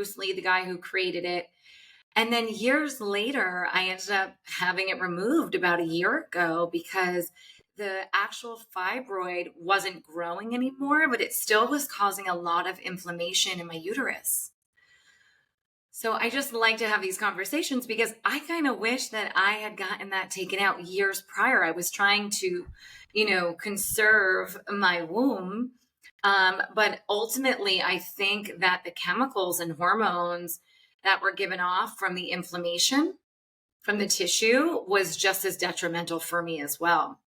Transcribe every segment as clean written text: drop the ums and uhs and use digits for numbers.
Bruce Lee, the guy who created it. And then years later, I ended up having it removed about a year ago because the actual fibroid wasn't growing anymore, but it still was causing a lot of inflammation in my uterus. So I just like to have these conversations because I kind of wish that I had gotten that taken out years prior. I was trying to, conserve my womb. But ultimately, I think that the chemicals and hormones that were given off from the inflammation from the tissue was just as detrimental for me as well.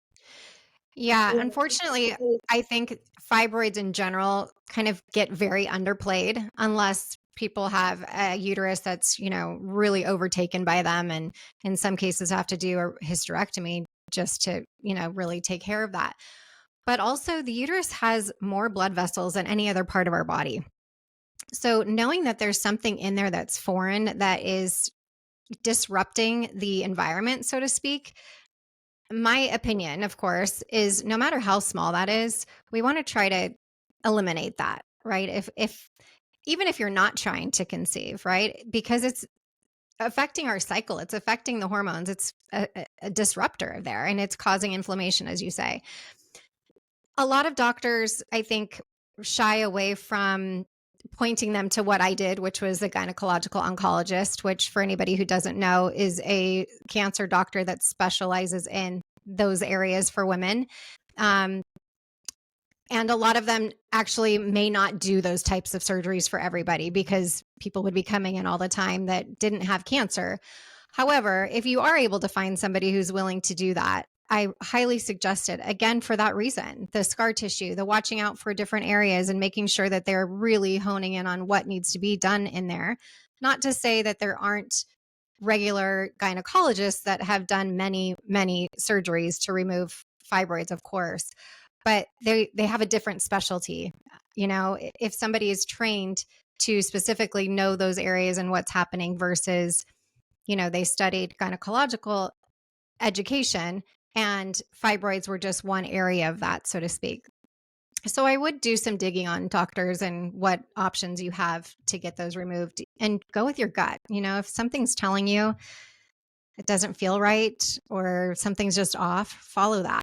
Yeah, unfortunately, I think fibroids in general kind of get very underplayed unless people have a uterus that's, really overtaken by them, and in some cases have to do a hysterectomy just to, really take care of that. But also the uterus has more blood vessels than any other part of our body. So knowing that there's something in there that's foreign that is disrupting the environment, so to speak, my opinion, of course, is no matter how small that is, we want to try to eliminate that, right? If even if you're not trying to conceive, right? Because it's affecting our cycle, it's affecting the hormones, it's a disruptor there, and it's causing inflammation, as you say. A lot of doctors, I think, shy away from pointing them to what I did, which was a gynecological oncologist, which, for anybody who doesn't know, is a cancer doctor that specializes in those areas for women. Um, and a lot of them actually may not do those types of surgeries for everybody because people would be coming in all the time that didn't have cancer. However, if you are able to find somebody who's willing to do that, I highly suggest it, again, for that reason, the scar tissue, the watching out for different areas and making sure that they're really honing in on what needs to be done in there. Not to say that there aren't regular gynecologists that have done many, many surgeries to remove fibroids, of course, but they have a different specialty. If somebody is trained to specifically know those areas and what's happening versus, they studied gynecological education and fibroids were just one area of that, so to speak. So I would do some digging on doctors and what options you have to get those removed, and go with your gut. If something's telling you it doesn't feel right or something's just off, follow that.